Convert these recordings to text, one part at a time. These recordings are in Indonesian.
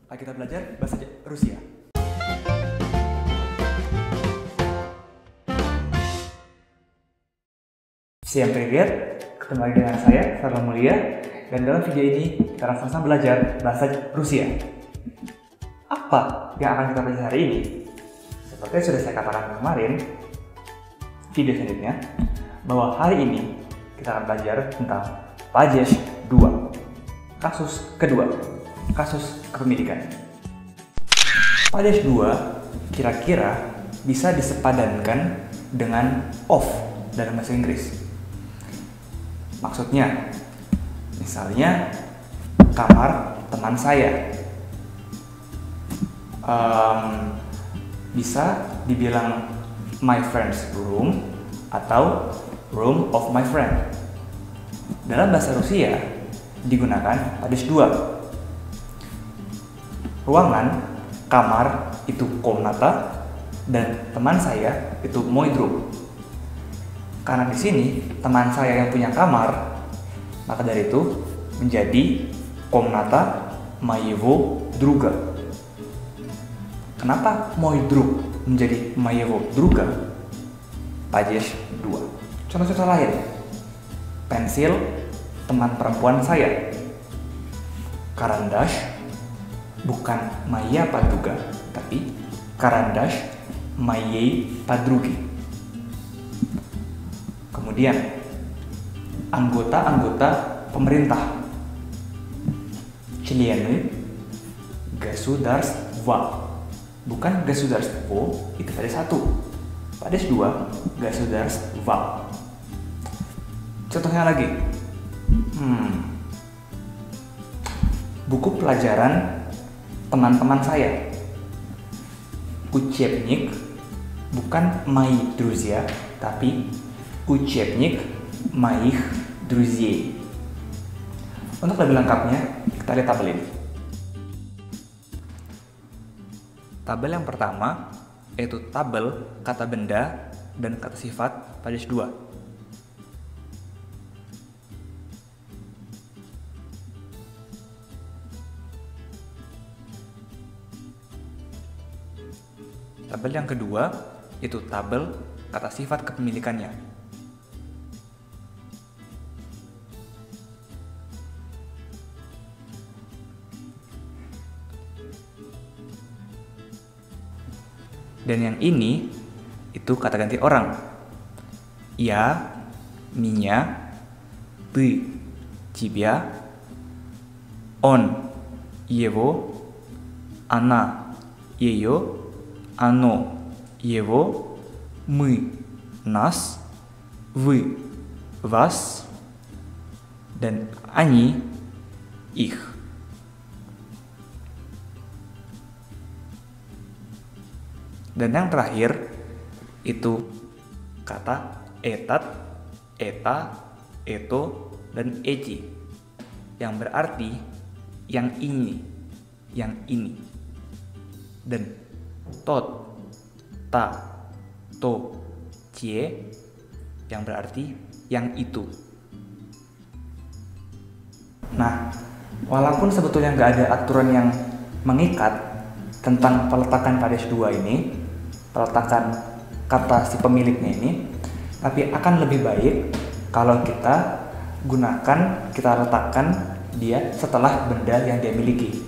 Ayo kita belajar bahasa Rusia. Всем привет, ketemu lagi dengan saya, Sarla Mulia. Dan dalam video ini kita akan sama-sama belajar bahasa Rusia. Apa yang akan kita belajar hari ini? Seperti yang sudah saya katakan kemarin, video selanjutnya, bahwa hari ini kita akan belajar tentang Pajes 2, kasus kedua, kasus kepemilikan. Pajes 2 kira-kira bisa disepadankan dengan of dalam bahasa Inggris. Maksudnya, misalnya kamar teman saya, bisa dibilang my friend's room atau room of my friend. Dalam bahasa Rusia digunakan Pajes 2. Ruangan, kamar itu komnata dan teman saya itu moj drug. Karena di sini teman saya yang punya kamar, maka dari itu menjadi komnata mojevo druga. Kenapa moj drug menjadi mojevo druga? Pajes 2. Contoh-contoh lain. Pensil teman perempuan saya. Karandash bukan moja подруга, tapi karandash моей подруги. Kemudian, anggota-anggota pemerintah. Члены государства. Bukan государство, itu Pajes 1. Pajes 2, государства. Contohnya lagi. Buku pelajaran teman-teman saya. Учебник bukan мои друзья, tapi учебник моих друзей. Untuk lebih lengkapnya, kita lihat tabel ini. Tabel yang pertama yaitu tabel kata benda dan kata sifat Pajes 2. Tabel yang kedua itu tabel kata sifat kepemilikannya. Dan yang ini itu kata ganti orang. Я, меня, ты, тебя, он, его, она, ее, оно, его, мы, нас, вы, вас, dan они, их. Dan yang terakhir itu kata etat, eta, eto, dan eci yang berarti yang ini, yang ini. Dan tot, ta, to, cie yang berarti yang itu. Nah, walaupun sebetulnya nggak ada aturan yang mengikat tentang peletakan Pajes 2 ini, peletakan kata si pemiliknya ini, tapi akan lebih baik kalau kita letakkan dia setelah benda yang dia miliki.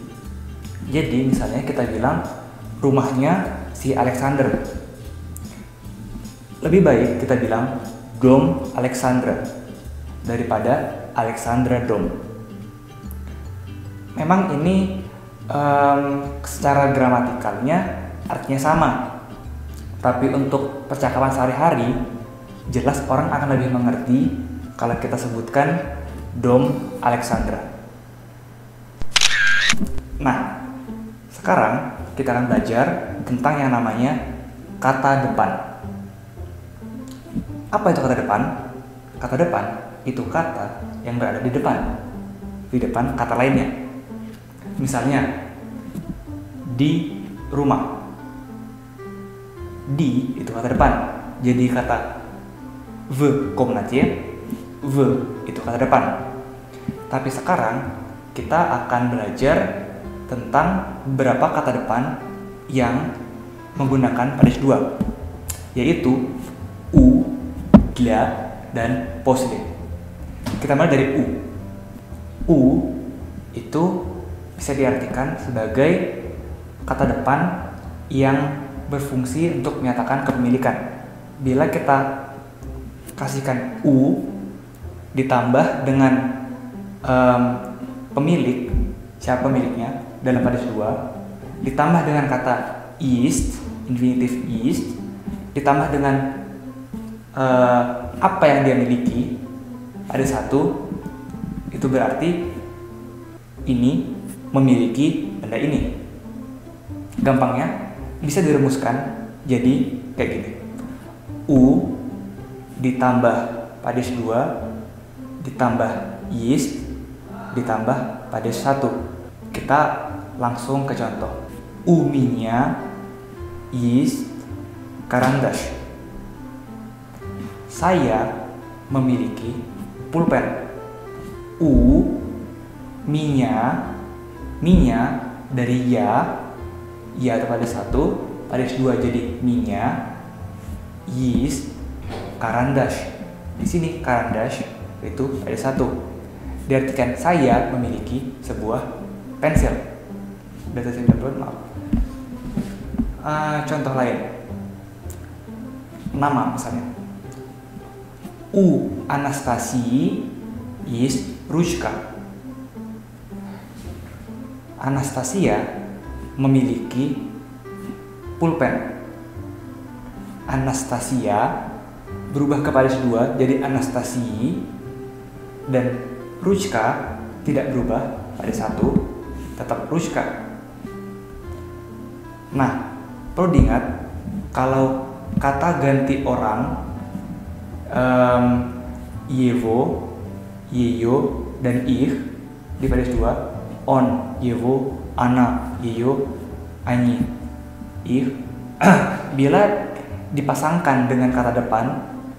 Jadi misalnya kita bilang rumahnya si Alexander, lebih baik kita bilang Dom Alexandra daripada Alexandra Dom. Memang ini secara gramatikalnya artinya sama, tapi untuk percakapan sehari-hari jelas orang akan lebih mengerti kalau kita sebutkan Dom Alexandra. Nah, sekarang kita akan belajar tentang yang namanya kata depan. Apa itu kata depan? Kata depan itu kata yang berada di depan kata lainnya. Misalnya, di rumah. Di itu kata depan. Jadi kata v комнате, v itu kata depan. Tapi sekarang kita akan belajar tentang beberapa kata depan yang menggunakan padis dua, yaitu u, dla, dan posle. Kita mulai dari u. U itu bisa diartikan sebagai kata depan yang berfungsi untuk menyatakan kepemilikan. Bila kita kasihkan u ditambah dengan pemilik, siapa pemiliknya dalam padis dua, ditambah dengan kata ist, infinitif ist, ditambah dengan apa yang dia miliki, ada satu, itu berarti ini memiliki benda ini. Gampangnya bisa dirumuskan jadi kayak gini. U ditambah padis dua ditambah ist ditambah padis satu. Kita langsung ke contoh. У меня есть карандаш. Saya memiliki pulpen. У меня dari ya itu padis satu, padis dua jadi меня есть карандаш. Di sini карандаш itu padis satu. Diartikan saya memiliki sebuah pensil. Data saya maaf. Contoh lain, nama misalnya. У Анастасии есть ручка. Anastasia memiliki pulpen. Anastasia berubah ke padis dua jadi Anastasi, dan Ruchka tidak berubah pada satu, tetap Ruchka. Nah, perlu diingat kalau kata ganti orang Yevo, Yeyo, dan Ich di padis dua, on, Yevo, Ana, Yeyo, Anyi, Ich, bila dipasangkan dengan kata depan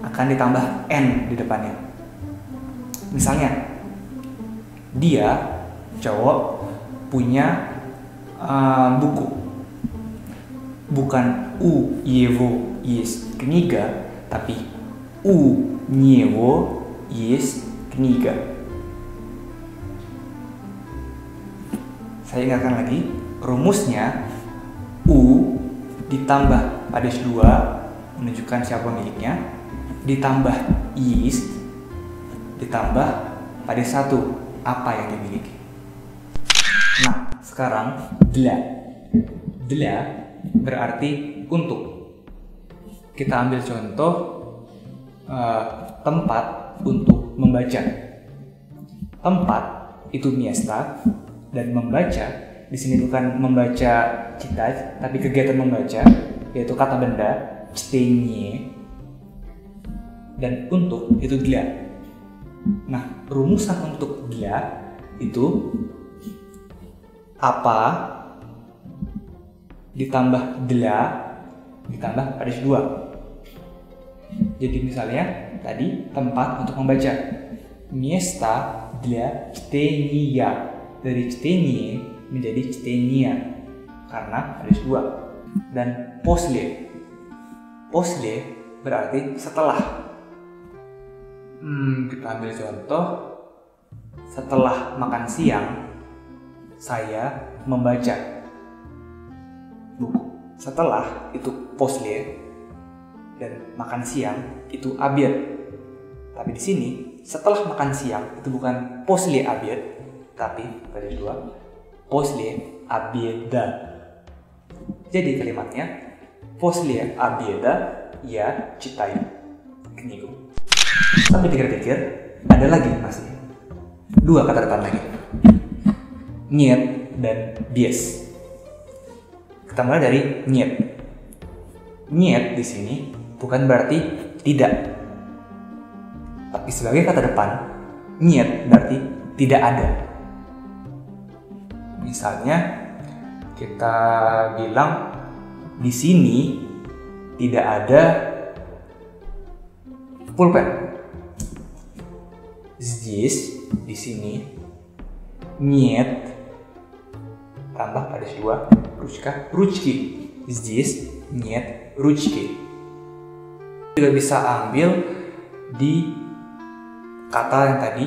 akan ditambah n di depannya. Misalnya, dia cowok punya buku, bukan у его есть книга, tapi у него есть книга. Saya ingatkan lagi, rumusnya u ditambah padis dua menunjukkan siapa miliknya, ditambah ist, ditambah padis satu, apa yang dimiliki. Nah, sekarang dla berarti untuk. Kita ambil contoh tempat untuk membaca. Tempat itu miasta, dan membaca di sini bukan membaca cita, tapi kegiatan membaca, yaitu kata benda чтение, dan untuk itu для. Nah, rumusan untuk для itu apa ditambah для ditambah padis dua. Jadi misalnya tadi tempat untuk membaca, место для чтения, dari чтение menjadi чтения karena padis dua. Dan после berarti setelah. Kita ambil contoh, setelah makan siang saya membaca buku. Setelah itu после, dan makan siang itu обед. Tapi di sini setelah makan siang itu bukan после обед, tapi padis dua, после обеда. Jadi kalimatnya после обеда я читаю книгу. Sampai pikir-pikir, ada lagi masih dua kata depan lagi, нет dan без. Kita mulai dari нет. Нет di sini bukan berarti tidak, tapi sebagai kata depan, нет berarti tidak ada. Misalnya kita bilang di sini tidak ada pulpen. Здесь di sini нет, tambah падеж 2, ручка, ручки. Здесь нет ручки. Juga bisa ambil di kata yang tadi,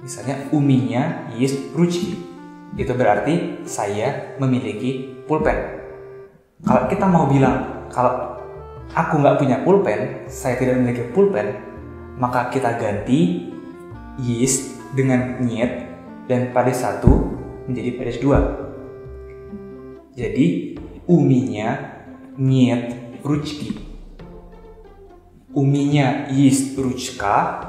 misalnya у меня есть ручки. Itu berarti saya memiliki pulpen. Kalau kita mau bilang kalau aku nggak punya pulpen, saya tidak memiliki pulpen, maka kita ganti есть dengan нет dan падеж 1 menjadi падеж 2. Jadi у меня нет ручки. У меня есть ручка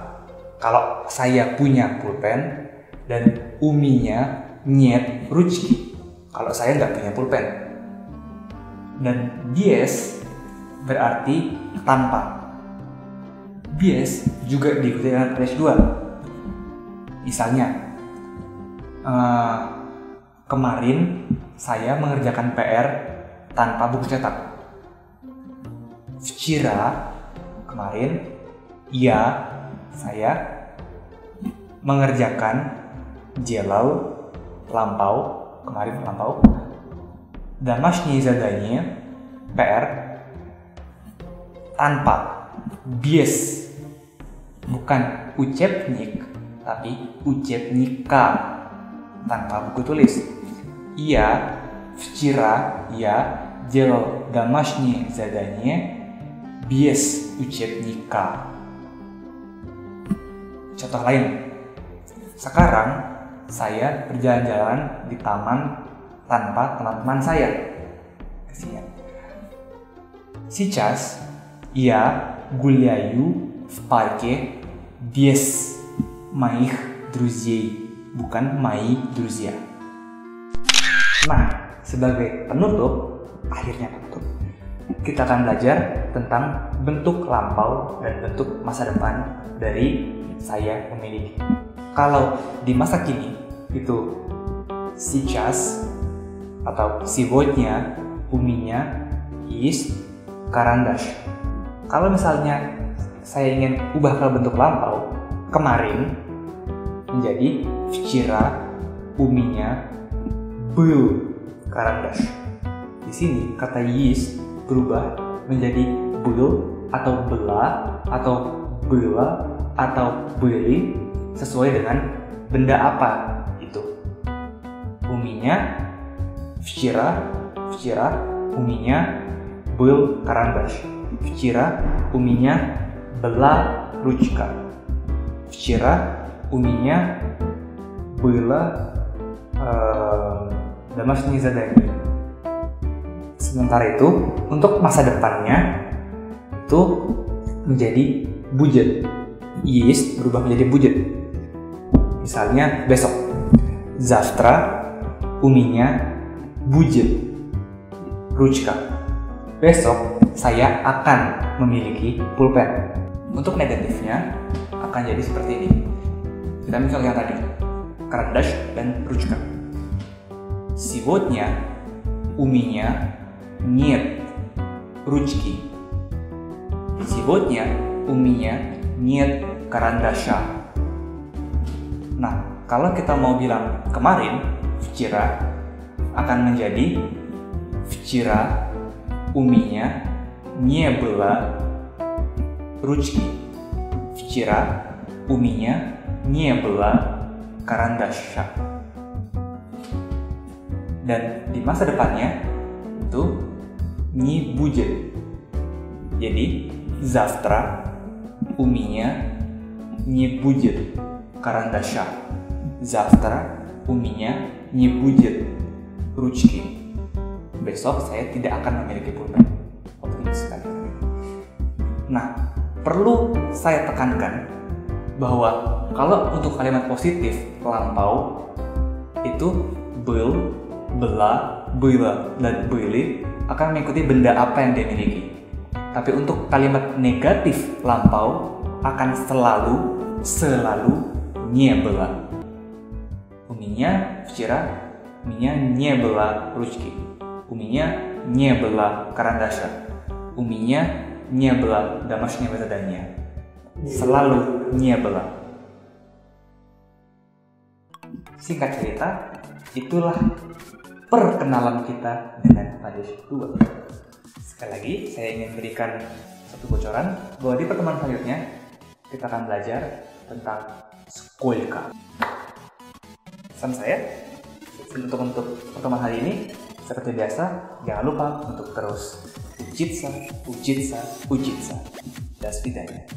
kalau saya punya pulpen, dan у меня нет ручки kalau saya nggak punya pulpen. Dan без berarti tanpa. Без juga diikuti dengan падеж 2. Misalnya, kemarin saya mengerjakan PR tanpa buku cetak. Вчера, kemarin, ya, saya mengerjakan делал, lampau, kemarin lampau. Домашнее задание, PR, tanpa, без, bukan учебник, tapi учебника, tanpa buku tulis. Я вчера делал домашнее задание без учебника. Contoh lain, sekarang saya berjalan-jalan di taman tanpa teman-teman saya. Kasihan. Сейчас я гуляю в парке без моих друзей, bukan мои друзья. Nah, sebagai penutup, kita akan belajar tentang bentuk lampau dan bentuk masa depan dari saya memiliki. Kalau di masa kini itu сейчас atau сегодня у меня есть карандаш. Kalau misalnya saya ingin ubah ke bentuk lampau, kemarin menjadi вчера у меня был карандаш. Di sini kata есть berubah menjadi был atau была atau было atau были sesuai dengan benda apa itu. У меня вчера у меня был карандаш. Вчера у меня была ручка. Вчера у меня было домашнее задание. Sementara itu, untuk masa depannya itu menjadi будет. Есть berubah menjadi будет. Misalnya besok. Завтра у меня будет ручка. Besok saya akan memiliki pulpen. Untuk negatifnya akan jadi seperti ini. Kita misal yang tadi, карандаш dan ручка. Сегодня у меня нет ручки. Сегодня у меня нет карандаша. Nah, kalau kita mau bilang kemarin, вчера, akan menjadi вчера у меня не было ручки. Вчера у меня не было карандаша. Dan di masa depannya itu не будет. Jadi завтра у меня не будет карандаша. Завтра у меня не будет ручки. Besok saya tidak akan memiliki pulpen. Optimis sekali. Nah, perlu saya tekankan bahwa kalau untuk kalimat positif lampau itu был, была, было, dan были akan mengikuti benda apa yang dia miliki. Tapi untuk kalimat negatif lampau akan selalu не было. У меня вчера не было ручки. У меня не было карандаша. У меня не было домашнего задания. Selalu не было. Singkat cerita, itulah perkenalan kita dengan Radius 2. Sekali lagi, saya ingin berikan satu bocoran bahwa di pertemuan selanjutnya kita akan belajar tentang Skoilka. Pesan saya untuk pertemuan hari ini, seperti biasa, jangan lupa untuk terus ujitsa. Das vidanya.